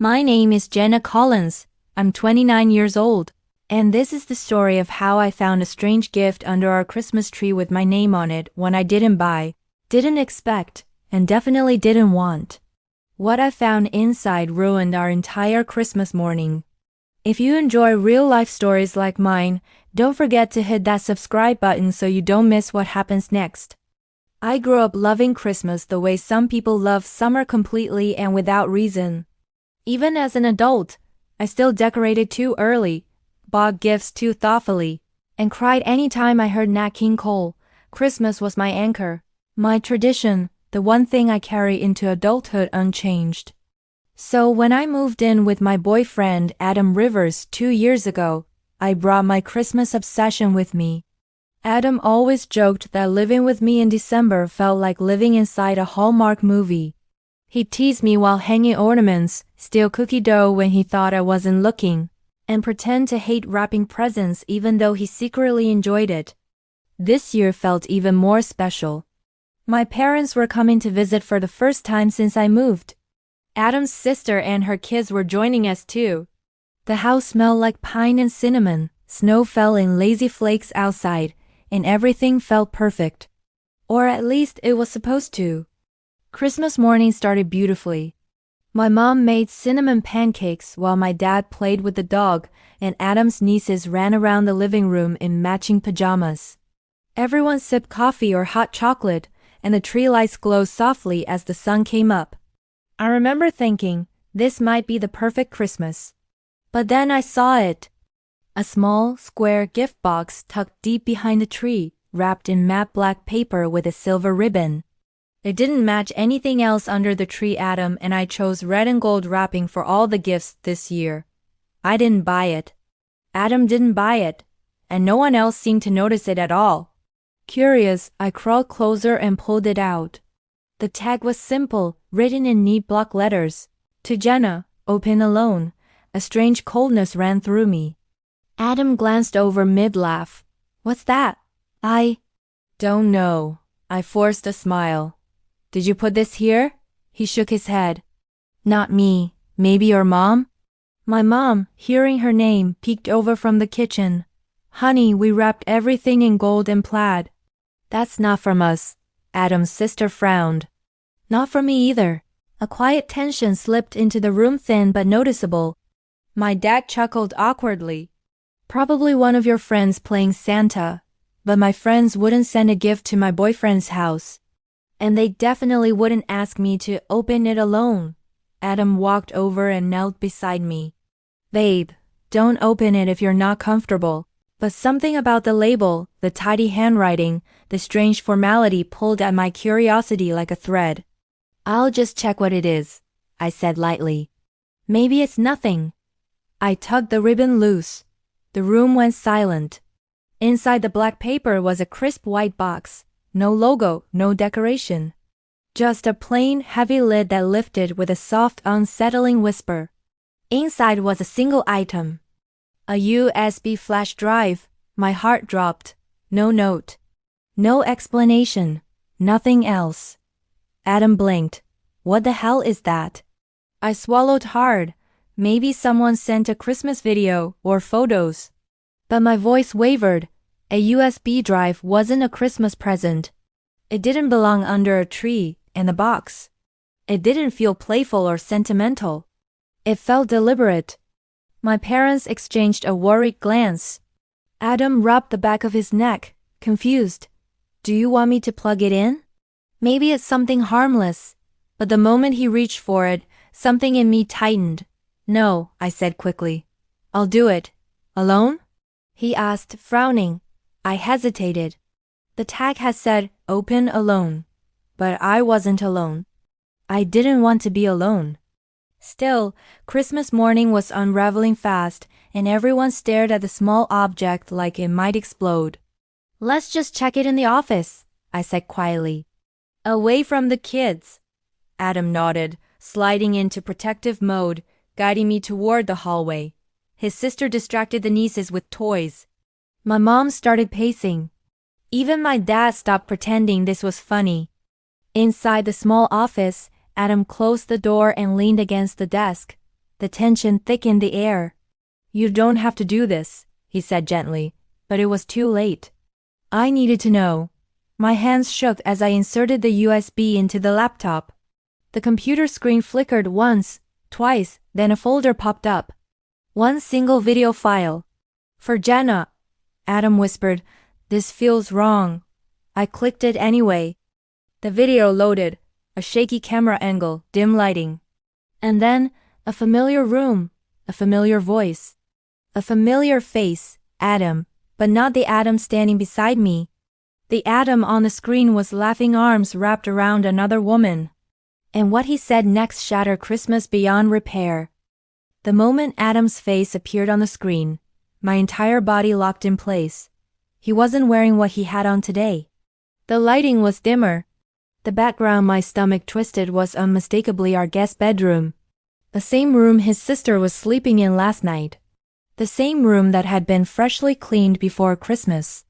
My name is Jenna Collins. I'm 29 years old. And this is the story of how I found a strange gift under our Christmas tree with my name on it one I didn't buy, didn't expect, and definitely didn't want. What I found inside ruined our entire Christmas morning. If you enjoy real-life stories like mine, don't forget to hit that subscribe button so you don't miss what happens next. I grew up loving Christmas the way some people love summer completely and without reason. Even as an adult, I still decorated too early, bought gifts too thoughtfully, and cried anytime I heard Nat King Cole. Christmas was my anchor, my tradition, the one thing I carry into adulthood unchanged. So when I moved in with my boyfriend Adam Rivers 2 years ago, I brought my Christmas obsession with me. Adam always joked that living with me in December felt like living inside a Hallmark movie. He'd tease me while hanging ornaments, steal cookie dough when he thought I wasn't looking, and pretend to hate wrapping presents even though he secretly enjoyed it. This year felt even more special. My parents were coming to visit for the first time since I moved. Adam's sister and her kids were joining us too. The house smelled like pine and cinnamon, snow fell in lazy flakes outside, and everything felt perfect. Or at least it was supposed to. Christmas morning started beautifully. My mom made cinnamon pancakes while my dad played with the dog, and Adam's nieces ran around the living room in matching pajamas. Everyone sipped coffee or hot chocolate, and the tree lights glowed softly as the sun came up. I remember thinking, this might be the perfect Christmas. But then I saw it. A small, square gift box tucked deep behind the tree, wrapped in matte black paper with a silver ribbon. It didn't match anything else under the tree. Adam and I chose red and gold wrapping for all the gifts this year. I didn't buy it. Adam didn't buy it, and no one else seemed to notice it at all. Curious, I crawled closer and pulled it out. The tag was simple, written in neat block letters. To Jenna, open alone. A strange coldness ran through me. Adam glanced over mid-laugh. What's that? I don't know. I forced a smile. Did you put this here? He shook his head. Not me. Maybe your mom? My mom, hearing her name, peeked over from the kitchen. Honey, we wrapped everything in gold and plaid. That's not from us. Adam's sister frowned. Not from me either. A quiet tension slipped into the room, thin but noticeable. My dad chuckled awkwardly. Probably one of your friends playing Santa. But my friends wouldn't send a gift to my boyfriend's house. And they definitely wouldn't ask me to open it alone. Adam walked over and knelt beside me. Babe, don't open it if you're not comfortable. But something about the label, the tidy handwriting, the strange formality pulled at my curiosity like a thread. I'll just check what it is, I said lightly. Maybe it's nothing. I tugged the ribbon loose. The room went silent. Inside the black paper was a crisp white box. No logo, no decoration. Just a plain, heavy lid that lifted with a soft, unsettling whisper. Inside was a single item. A USB flash drive. My heart dropped. No note. No explanation. Nothing else. Adam blinked. What the hell is that? I swallowed hard. Maybe someone sent a Christmas video or photos. But my voice wavered. A USB drive wasn't a Christmas present. It didn't belong under a tree, in a box. It didn't feel playful or sentimental. It felt deliberate. My parents exchanged a worried glance. Adam rubbed the back of his neck, confused. Do you want me to plug it in? Maybe it's something harmless. But the moment he reached for it, something in me tightened. No, I said quickly. I'll do it. Alone? He asked, frowning. I hesitated. The tag had said, open alone. But I wasn't alone. I didn't want to be alone. Still, Christmas morning was unraveling fast, and everyone stared at the small object like it might explode. Let's just check it in the office, I said quietly. Away from the kids. Adam nodded, sliding into protective mode, guiding me toward the hallway. His sister distracted the nieces with toys. My mom started pacing. Even my dad stopped pretending this was funny. Inside the small office, Adam closed the door and leaned against the desk. The tension thick in the air. "You don't have to do this," he said gently, but it was too late. I needed to know. My hands shook as I inserted the USB into the laptop. The computer screen flickered once, twice, then a folder popped up. One single video file. "For Jenna," Adam whispered. "This feels wrong." I clicked it anyway. The video loaded, a shaky camera angle, dim lighting. And then, a familiar room, a familiar voice. A familiar face, Adam, but not the Adam standing beside me. The Adam on the screen was laughing, arms wrapped around another woman. And what he said next shattered Christmas beyond repair. The moment Adam's face appeared on the screen, my entire body locked in place. He wasn't wearing what he had on today. The lighting was dimmer. The background my stomach twisted was unmistakably our guest bedroom. The same room his sister was sleeping in last night. The same room that had been freshly cleaned before Christmas.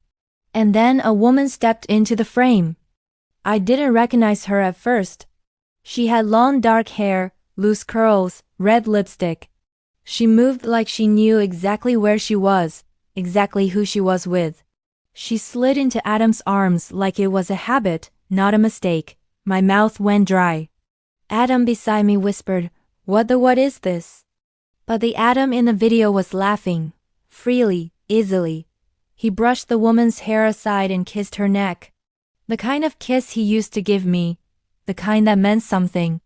And then a woman stepped into the frame. I didn't recognize her at first. She had long dark hair, loose curls, red lipstick. She moved like she knew exactly where she was, exactly who she was with. She slid into Adam's arms like it was a habit, not a mistake. My mouth went dry. Adam beside me whispered, what is this?" But the Adam in the video was laughing, freely, easily. He brushed the woman's hair aside and kissed her neck. The kind of kiss he used to give me, the kind that meant something.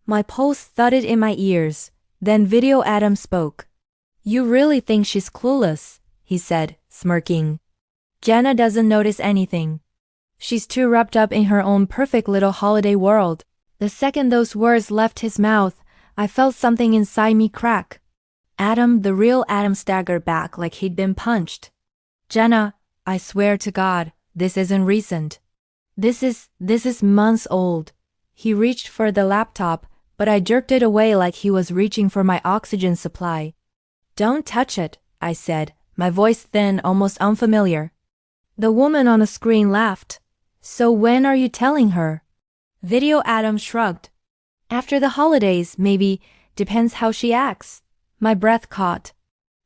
My pulse thudded in my ears. Then Video Adam spoke. "You really think she's clueless," he said, smirking. "Jenna doesn't notice anything. She's too wrapped up in her own perfect little holiday world." The second those words left his mouth, I felt something inside me crack. Adam, the real Adam, staggered back like he'd been punched. "Jenna, I swear to God, this isn't recent. This is months old." He reached for the laptop, but I jerked it away like he was reaching for my oxygen supply. "Don't touch it," I said, my voice thin, almost unfamiliar. The woman on the screen laughed. "So when are you telling her?" Video Adam shrugged. "After the holidays, maybe. Depends how she acts." My breath caught.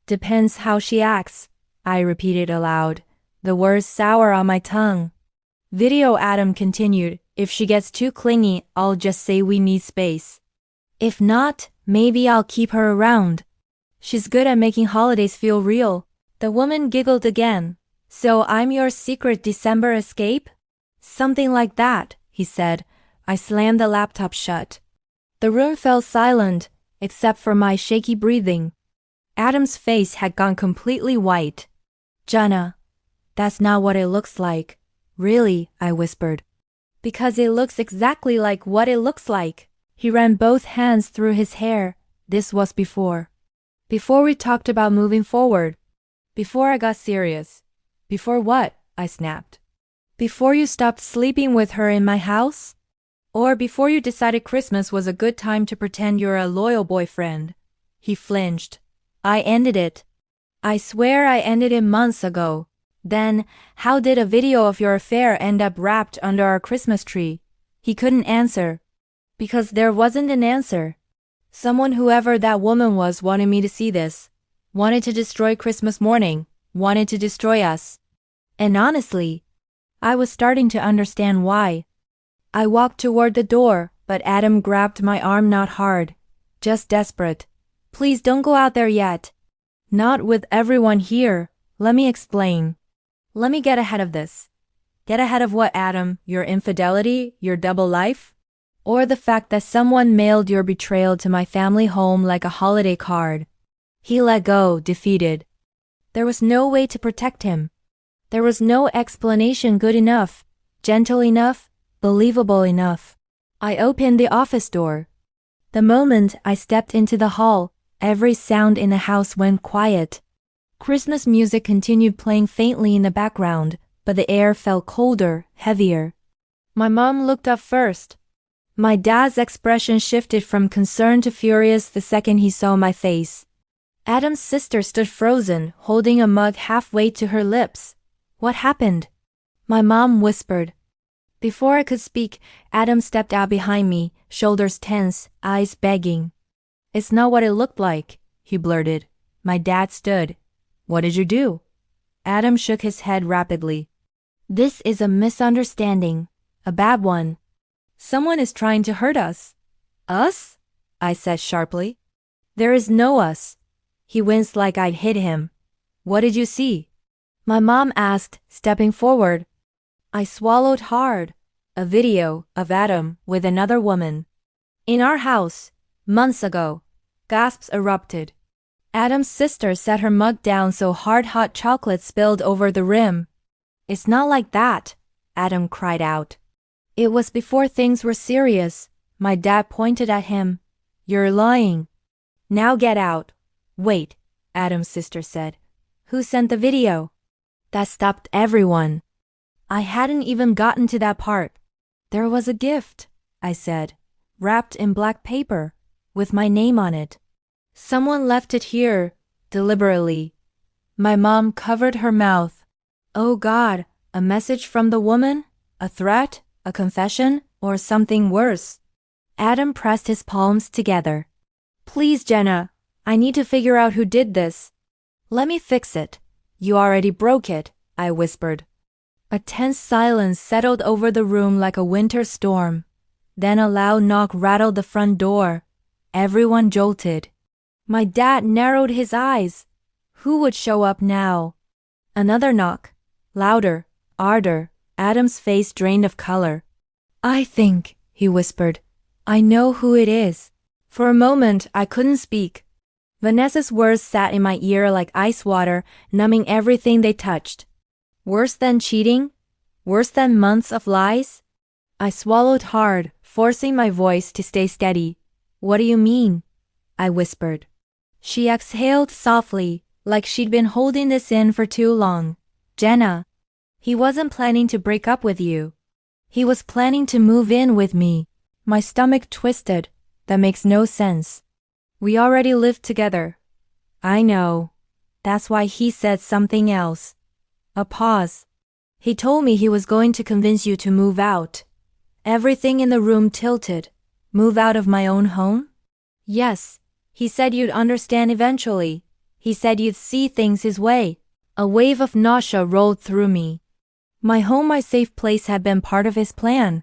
"Depends how she acts," I repeated aloud, the words sour on my tongue. Video Adam continued, "If she gets too clingy, I'll just say we need space. If not, maybe I'll keep her around. She's good at making holidays feel real." The woman giggled again. "So I'm your secret December escape?" "Something like that," he said. I slammed the laptop shut. The room fell silent, except for my shaky breathing. Adam's face had gone completely white. "Jenna, that's not what it looks like." "Really?" I whispered. "Because it looks exactly like what it looks like." He ran both hands through his hair. "This was before. Before we talked about moving forward. Before I got serious." "Before what?" I snapped. "Before you stopped sleeping with her in my house? Or before you decided Christmas was a good time to pretend you're a loyal boyfriend?" He flinched. "I ended it. I swear I ended it months ago." "Then, how did a video of your affair end up wrapped under our Christmas tree?" He couldn't answer. Because there wasn't an answer. Someone, whoever that woman was, wanted me to see this. Wanted to destroy Christmas morning. Wanted to destroy us. And honestly, I was starting to understand why. I walked toward the door, but Adam grabbed my arm, not hard, just desperate. "Please don't go out there yet. Not with everyone here. Let me explain. Let me get ahead of this." "Get ahead of what, Adam? Your infidelity? Your double life? Or the fact that someone mailed your betrayal to my family home like a holiday card?" He let go, defeated. There was no way to protect him. There was no explanation good enough, gentle enough, believable enough. I opened the office door. The moment I stepped into the hall, every sound in the house went quiet. Christmas music continued playing faintly in the background, but the air felt colder, heavier. My mom looked up first. My dad's expression shifted from concern to furious the second he saw my face. Adam's sister stood frozen, holding a mug halfway to her lips. "What happened?" My mom whispered. Before I could speak, Adam stepped out behind me, shoulders tense, eyes begging. It's not what it looked like, he blurted. My dad stood. What did you do? Adam shook his head rapidly. This is a misunderstanding. A bad one. Someone is trying to hurt us. Us? I said sharply. There is no us. He winced like I'd hit him. What did you see? My mom asked, stepping forward. I swallowed hard. A video of Adam with another woman. In our house, months ago. Gasps erupted. Adam's sister set her mug down so hard hot chocolate spilled over the rim. It's not like that, Adam cried out. It was before things were serious. My dad pointed at him. You're lying. Now get out. Wait, Adam's sister said. Who sent the video? That stopped everyone. I hadn't even gotten to that part. There was a gift, I said, wrapped in black paper, with my name on it. Someone left it here, deliberately. My mom covered her mouth. Oh God, a message from the woman? A threat? A confession? Or something worse? Adam pressed his palms together. Please, Jenna, I need to figure out who did this. Let me fix it. You already broke it, I whispered. A tense silence settled over the room like a winter storm. Then a loud knock rattled the front door. Everyone jolted. My dad narrowed his eyes. Who would show up now? Another knock. Louder, harder. Adam's face drained of color. I think, he whispered. I know who it is. For a moment, I couldn't speak. Vanessa's words sat in my ear like ice water, numbing everything they touched. Worse than cheating? Worse than months of lies? I swallowed hard, forcing my voice to stay steady. What do you mean? I whispered. She exhaled softly, like she'd been holding this in for too long. Jenna. He wasn't planning to break up with you. He was planning to move in with me. My stomach twisted. That makes no sense. We already lived together. I know. That's why he said something else. A pause. He told me he was going to convince you to move out. Everything in the room tilted. Move out of my own home? Yes. He said you'd understand eventually. He said you'd see things his way. A wave of nausea rolled through me. My home, my safe place had been part of his plan.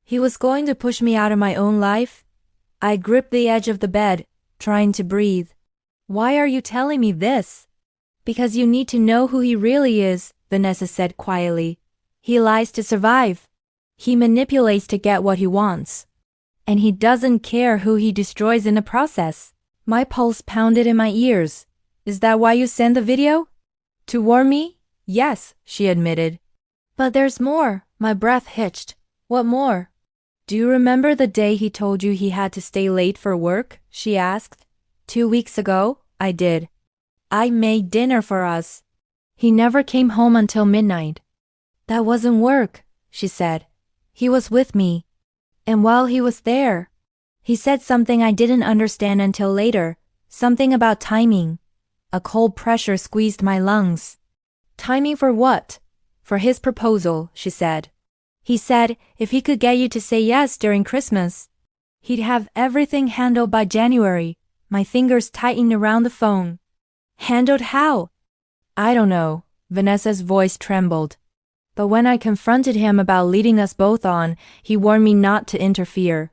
He was going to push me out of my own life? I gripped the edge of the bed, trying to breathe. Why are you telling me this? Because you need to know who he really is, Vanessa said quietly. He lies to survive. He manipulates to get what he wants. And he doesn't care who he destroys in the process. My pulse pounded in my ears. Is that why you sent the video? To warn me? Yes, she admitted. But there's more. My breath hitched. What more? Do you remember the day he told you he had to stay late for work? She asked. 2 weeks ago, I did. I made dinner for us. He never came home until midnight. That wasn't work, she said. He was with me. And while he was there, he said something I didn't understand until later, something about timing. A cold pressure squeezed my lungs. Timing for what? For his proposal, she said. He said if he could get you to say yes during Christmas, he'd have everything handled by January. My fingers tightened around the phone. Handled how? I don't know. Vanessa's voice trembled. But when I confronted him about leading us both on, he warned me not to interfere.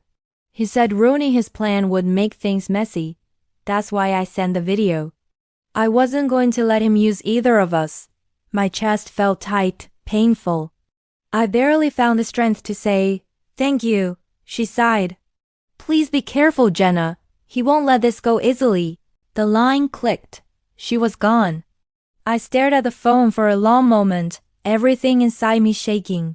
He said ruining his plan would make things messy. That's why I sent the video. I wasn't going to let him use either of us. My chest felt tight, painful. I barely found the strength to say, thank you, she sighed. Please be careful, Jenna. He won't let this go easily. The line clicked. She was gone. I stared at the phone for a long moment, everything inside me shaking.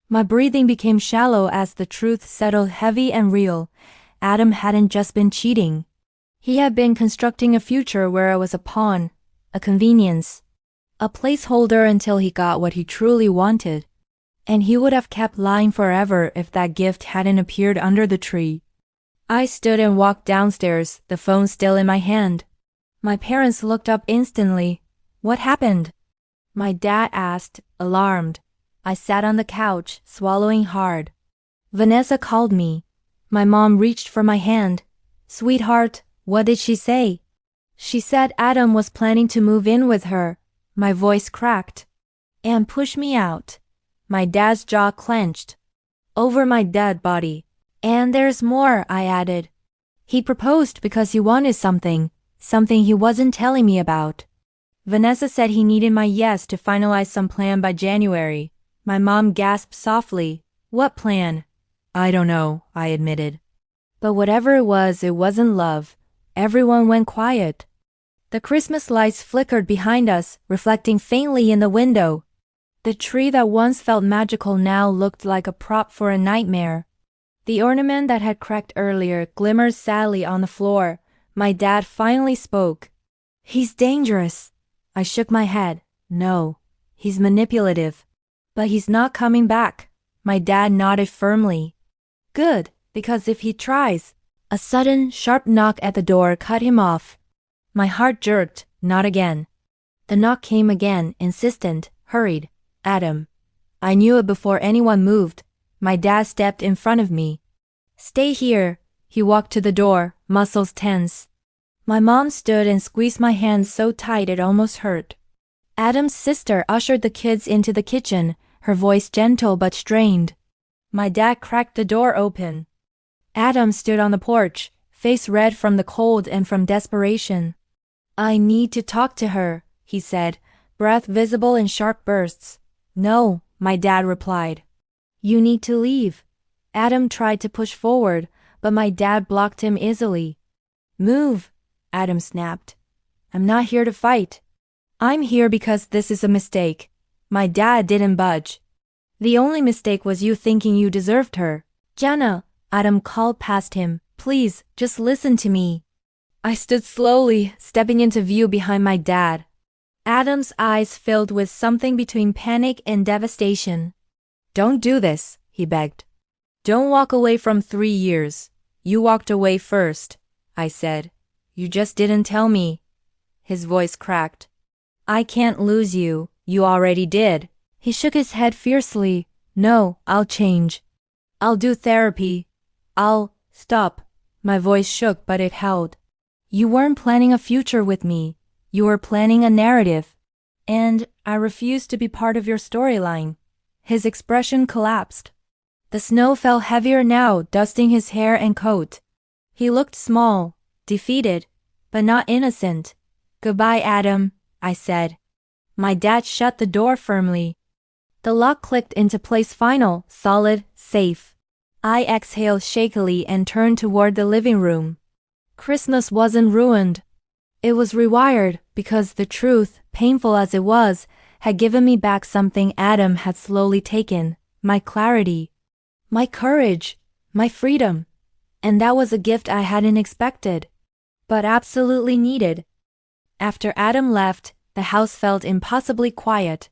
My breathing became shallow as the truth settled heavy and real. Adam hadn't just been cheating. He had been constructing a future where I was a pawn, a convenience, a placeholder until he got what he truly wanted. And he would have kept lying forever if that gift hadn't appeared under the tree. I stood and walked downstairs, the phone still in my hand. My parents looked up instantly. What happened? My dad asked, alarmed. I sat on the couch, swallowing hard. Vanessa called me. My mom reached for my hand. Sweetheart, What did she say? She said Adam was planning to move in with her. My voice cracked. And push me out. My dad's jaw clenched. Over my dead body. And there's more, I added. He proposed because he wanted something he wasn't telling me about. Vanessa said he needed my yes to finalize some plan by January. My mom gasped softly. What plan? I don't know, I admitted. But whatever it wasn't love. Everyone went quiet. The Christmas lights flickered behind us, reflecting faintly in the window. The tree that once felt magical now looked like a prop for a nightmare. The ornament that had cracked earlier glimmered sadly on the floor. My dad finally spoke. He's dangerous. I shook my head. No, he's manipulative. But he's not coming back. My dad nodded firmly. Good, because if he tries... A sudden, sharp knock at the door cut him off. My heart jerked. Not again. The knock came again, insistent, hurried. Adam. I knew it before anyone moved. My dad stepped in front of me. Stay here. He walked to the door, muscles tense. My mom stood and squeezed my hand so tight it almost hurt. Adam's sister ushered the kids into the kitchen, her voice gentle but strained. My dad cracked the door open. Adam stood on the porch, face red from the cold and from desperation. I need to talk to her, he said, breath visible in sharp bursts. No, my dad replied. You need to leave. Adam tried to push forward, but my dad blocked him easily. Move, Adam snapped. I'm not here to fight. I'm here because this is a mistake. My dad didn't budge. The only mistake was you thinking you deserved her. Jenna, Adam called past him. Please, just listen to me. I stood slowly, stepping into view behind my dad. Adam's eyes filled with something between panic and devastation. Don't do this, he begged. Don't walk away from 3 years. You walked away first, I said. You just didn't tell me. His voice cracked. I can't lose you. You already did. He shook his head fiercely. No, I'll change. I'll do therapy. Stop. My voice shook, but it held. You weren't planning a future with me. You were planning a narrative. And I refused to be part of your storyline. His expression collapsed. The snow fell heavier now, dusting his hair and coat. He looked small, defeated, but not innocent. Goodbye, Adam, I said. My dad shut the door firmly. The lock clicked into place, final, solid, safe. I exhaled shakily and turned toward the living room. Christmas wasn't ruined. It was rewired because the truth, painful as it was, had given me back something Adam had slowly taken, my clarity, my courage, my freedom. And that was a gift I hadn't expected, but absolutely needed. After Adam left, the house felt impossibly quiet.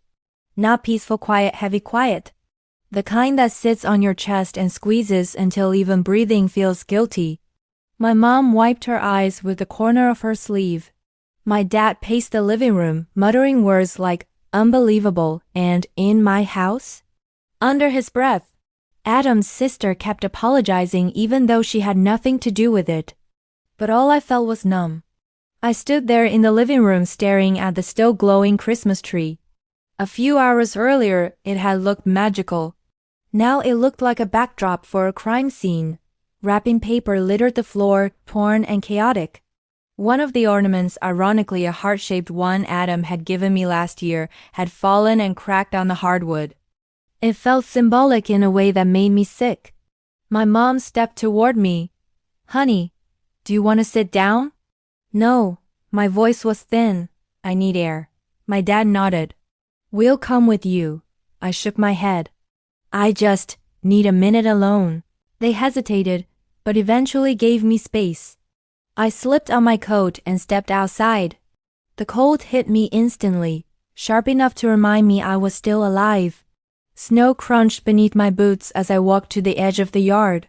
Not peaceful quiet, heavy quiet. The kind that sits on your chest and squeezes until even breathing feels guilty. My mom wiped her eyes with the corner of her sleeve. My dad paced the living room, muttering words like unbelievable and in my house. Under his breath, Adam's sister kept apologizing even though she had nothing to do with it. But all I felt was numb. I stood there in the living room staring at the still glowing Christmas tree. A few hours earlier, it had looked magical. Now it looked like a backdrop for a crime scene. Wrapping paper littered the floor, torn and chaotic. One of the ornaments, ironically a heart-shaped one Adam had given me last year, had fallen and cracked on the hardwood. It felt symbolic in a way that made me sick. My mom stepped toward me. Honey, do you want to sit down? No, my voice was thin. I need air. My dad nodded. We'll come with you. I shook my head. I just need a minute alone. They hesitated, but eventually gave me space. I slipped on my coat and stepped outside. The cold hit me instantly, sharp enough to remind me I was still alive. Snow crunched beneath my boots as I walked to the edge of the yard.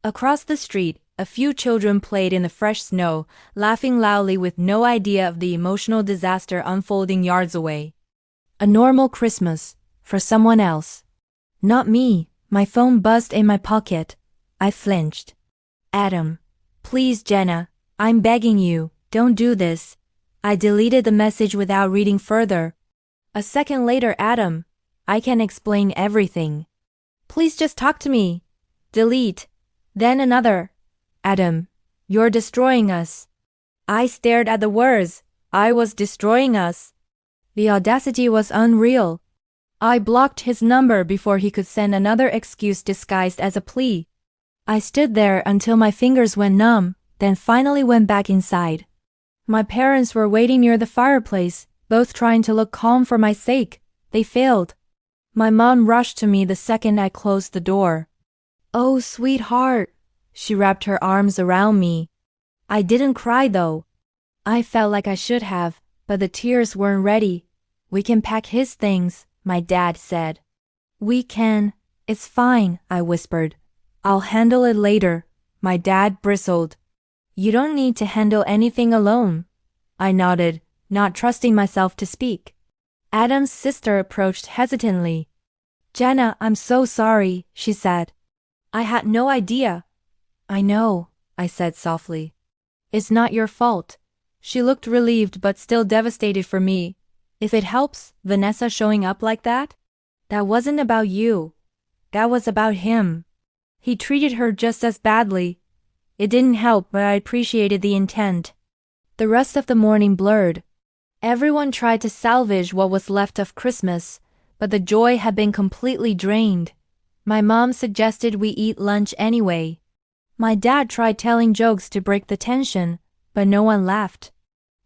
Across the street, a few children played in the fresh snow, laughing loudly with no idea of the emotional disaster unfolding yards away. A normal Christmas, for someone else. Not me. My phone buzzed in my pocket. I flinched. Adam. Please, Jenna. I'm begging you, don't do this. I deleted the message without reading further. A second later, Adam, I can explain everything. Please just talk to me. Delete. Then another. Adam, you're destroying us. I stared at the words. I was destroying us. The audacity was unreal. I blocked his number before he could send another excuse disguised as a plea. I stood there until my fingers went numb, then finally went back inside. My parents were waiting near the fireplace, both trying to look calm for my sake. They failed. My mom rushed to me the second I closed the door. Oh, sweetheart. She wrapped her arms around me. I didn't cry though. I felt like I should have, but the tears weren't ready. We can pack his things, my dad said. We can. It's fine, I whispered. I'll handle it later. My dad bristled. You don't need to handle anything alone. I nodded, not trusting myself to speak. Adam's sister approached hesitantly. Jenna, I'm so sorry, she said. I had no idea. I know, I said softly. It's not your fault. She looked relieved but still devastated for me. If it helps, Vanessa showing up like that? That wasn't about you. That was about him. He treated her just as badly. It didn't help, but I appreciated the intent. The rest of the morning blurred. Everyone tried to salvage what was left of Christmas, but the joy had been completely drained. My mom suggested we eat lunch anyway. My dad tried telling jokes to break the tension, but no one laughed.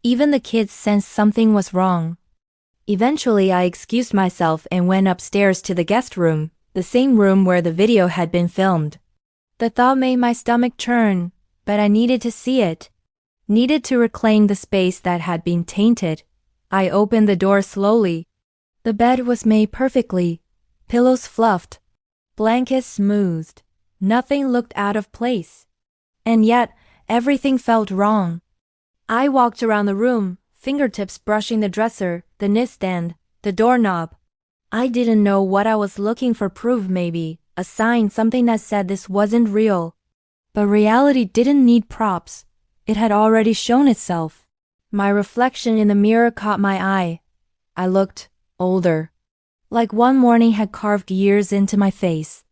Even the kids sensed something was wrong. Eventually, I excused myself and went upstairs to the guest room, the same room where the video had been filmed. The thought made my stomach churn, but I needed to see it. Needed to reclaim the space that had been tainted. I opened the door slowly. The bed was made perfectly. Pillows fluffed. Blankets smoothed. Nothing looked out of place. And yet, everything felt wrong. I walked around the room, fingertips brushing the dresser, the nightstand, the doorknob. I didn't know what I was looking for. Proof, maybe, a sign, something that said this wasn't real. But reality didn't need props. It had already shown itself. My reflection in the mirror caught my eye. I looked older. Like one morning had carved years into my face.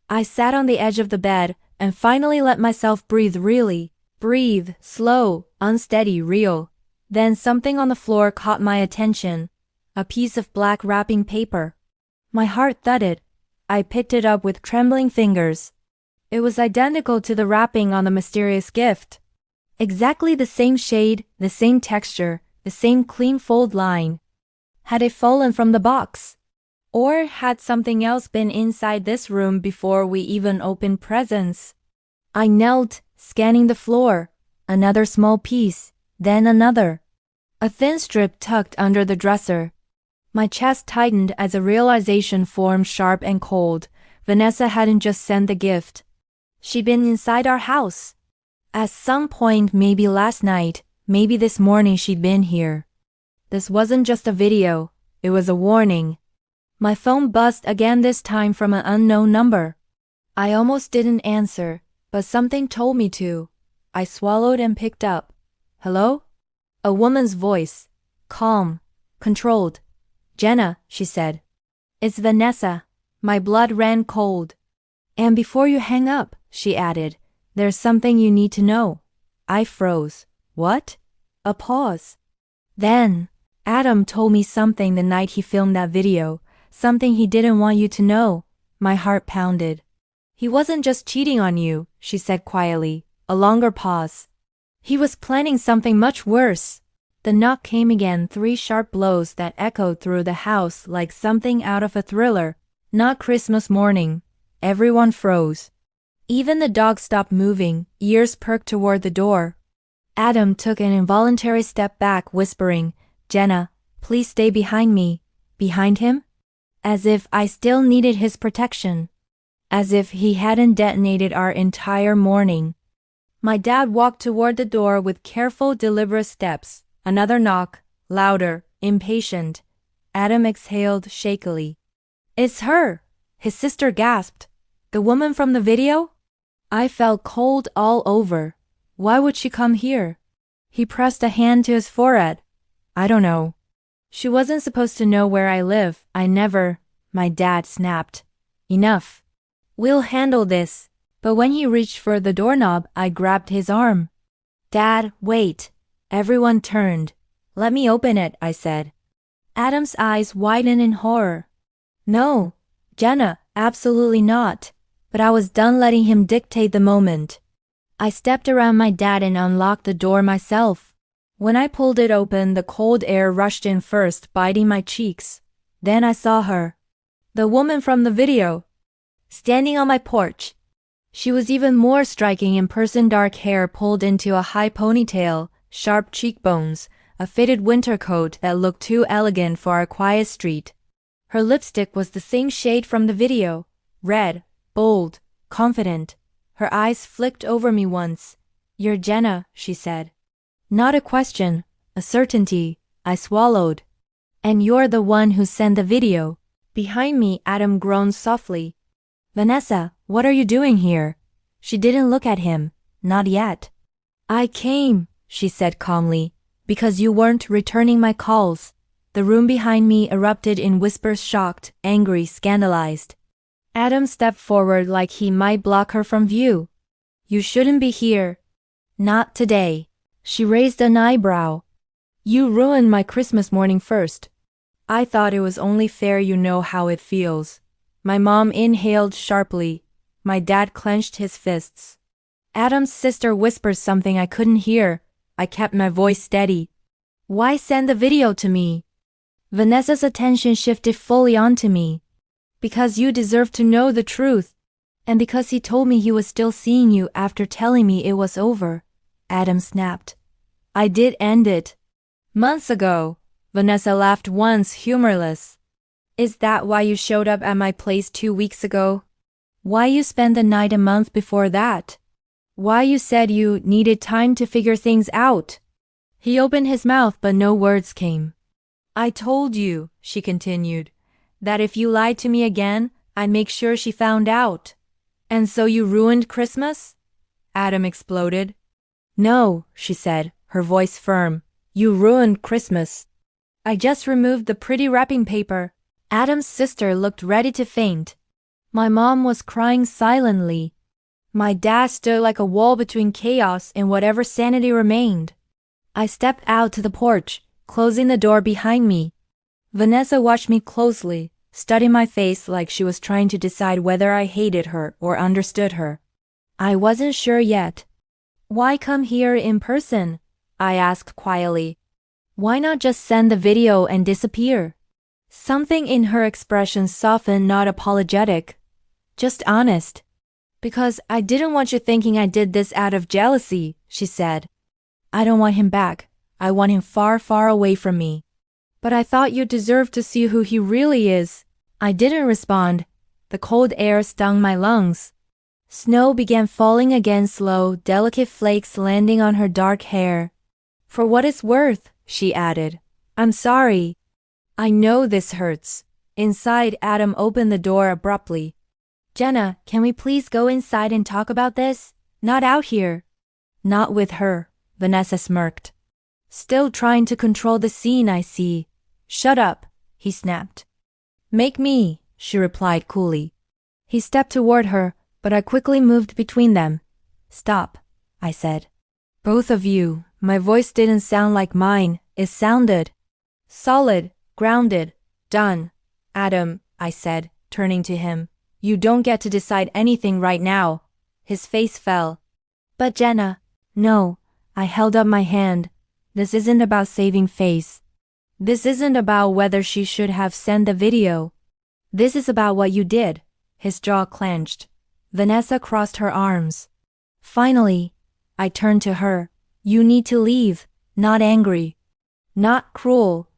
I sat on the edge of the bed and finally let myself breathe really. Breathe, slow, unsteady, real. Then something on the floor caught my attention. A piece of black wrapping paper. My heart thudded. I picked it up with trembling fingers. It was identical to the wrapping on the mysterious gift. Exactly the same shade, the same texture, the same clean fold line. Had it fallen from the box? Or had something else been inside this room before we even opened presents? I knelt, scanning the floor. Another small piece, then another. A thin strip tucked under the dresser. My chest tightened as a realization formed sharp and cold. Vanessa hadn't just sent the gift. She'd been inside our house. At some point, maybe last night, maybe this morning, she'd been here. This wasn't just a video, it was a warning. My phone buzzed again, this time from an unknown number. I almost didn't answer, but something told me to. I swallowed and picked up. Hello? A woman's voice. Calm. Controlled. Jenna, she said. It's Vanessa. My blood ran cold. And before you hang up, she added, there's something you need to know. I froze. What? A pause. Then, Adam told me something the night he filmed that video, something he didn't want you to know. My heart pounded. He wasn't just cheating on you, she said quietly, a longer pause. He was planning something much worse. The knock came again, 3 sharp blows that echoed through the house like something out of a thriller. Not Christmas morning. Everyone froze. Even the dog stopped moving, ears perked toward the door. Adam took an involuntary step back, whispering, Jenna, please stay behind me. Behind him? As if I still needed his protection. As if he hadn't detonated our entire morning. My dad walked toward the door with careful, deliberate steps. Another knock, louder, impatient. Adam exhaled shakily. It's her! His sister gasped. The woman from the video? I felt cold all over. Why would she come here? He pressed a hand to his forehead. I don't know. She wasn't supposed to know where I live. I never. My dad snapped. Enough. We'll handle this. But when he reached for the doorknob, I grabbed his arm. Dad, wait. Everyone turned. Let me open it, I said. Adam's eyes widened in horror. No, Jenna, absolutely not. But I was done letting him dictate the moment. I stepped around my dad and unlocked the door myself. When I pulled it open, the cold air rushed in first, biting my cheeks. Then I saw her. The woman from the video. Standing on my porch. She was even more striking in person, dark hair pulled into a high ponytail, sharp cheekbones, a fitted winter coat that looked too elegant for our quiet street. Her lipstick was the same shade from the video, red, bold, confident. Her eyes flicked over me once. You're Jenna, she said. Not a question, a certainty, I swallowed. And you're the one who sent the video. Behind me, Adam groaned softly. Vanessa, what are you doing here? She didn't look at him, not yet. I came, she said calmly, because you weren't returning my calls. The room behind me erupted in whispers, shocked, angry, scandalized. Adam stepped forward like he might block her from view. You shouldn't be here. Not today. She raised an eyebrow. You ruined my Christmas morning first. I thought it was only fair, you know how it feels. My mom inhaled sharply. My dad clenched his fists. Adam's sister whispered something I couldn't hear. I kept my voice steady. Why send the video to me? Vanessa's attention shifted fully onto me. Because you deserve to know the truth. And because he told me he was still seeing you after telling me it was over. Adam snapped. I did end it. Months ago. Vanessa laughed once, humorless. Is that why you showed up at my place 2 weeks ago? Why you spent the night a month before that? Why you said you needed time to figure things out? He opened his mouth but no words came. I told you, she continued, that if you lied to me again, I'd make sure she found out. And so you ruined Christmas? Adam exploded. No, she said, her voice firm. You ruined Christmas. I just removed the pretty wrapping paper. Adam's sister looked ready to faint. My mom was crying silently. My dad stood like a wall between chaos and whatever sanity remained. I stepped out to the porch, closing the door behind me. Vanessa watched me closely, studying my face like she was trying to decide whether I hated her or understood her. I wasn't sure yet. Why come here in person? I asked quietly. Why not just send the video and disappear? Something in her expression softened, not apologetic. Just honest. Because I didn't want you thinking I did this out of jealousy, she said. I don't want him back. I want him far, far away from me. But I thought you deserved to see who he really is. I didn't respond. The cold air stung my lungs. Snow began falling again, slow, delicate flakes landing on her dark hair. For what it's worth, she added. I'm sorry. I know this hurts. Inside, Adam opened the door abruptly. Jenna, can we please go inside and talk about this? Not out here. Not with her, Vanessa smirked. Still trying to control the scene, I see. Shut up, he snapped. Make me, she replied coolly. He stepped toward her, but I quickly moved between them. Stop, I said. Both of you. My voice didn't sound like mine, it sounded solid, grounded, done. Adam, I said, turning to him. You don't get to decide anything right now. His face fell. But Jenna, no, I held up my hand. This isn't about saving face. This isn't about whether she should have sent the video. This is about what you did. His jaw clenched. Vanessa crossed her arms. Finally, I turned to her. You need to leave, not angry. Not cruel.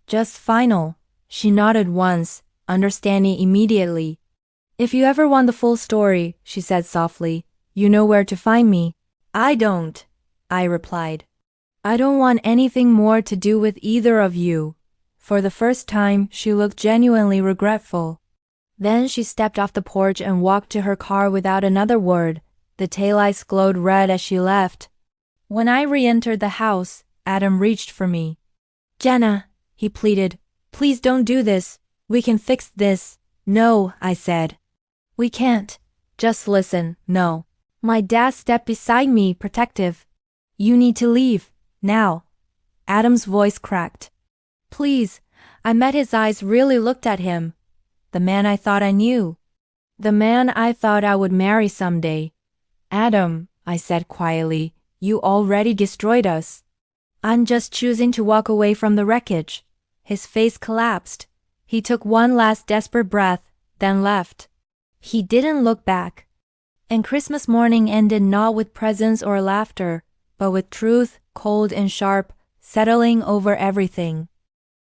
Just final. She nodded once, understanding immediately. If you ever want the full story, she said softly, you know where to find me. I don't, I replied. I don't want anything more to do with either of you. For the first time, she looked genuinely regretful. Then she stepped off the porch and walked to her car without another word. The taillights glowed red as she left. When I re-entered the house, Adam reached for me. Jenna, he pleaded, please don't do this. We can fix this. No, I said. We can't. Just listen. No. My dad stepped beside me, protective. You need to leave. Now. Adam's voice cracked. Please. I met his eyes, really looked at him. The man I thought I knew. The man I thought I would marry someday. Adam, I said quietly, you already destroyed us. I'm just choosing to walk away from the wreckage. His face collapsed. He took one last desperate breath, then left. He didn't look back. And Christmas morning ended not with presents or laughter, but with truth, cold and sharp, settling over everything.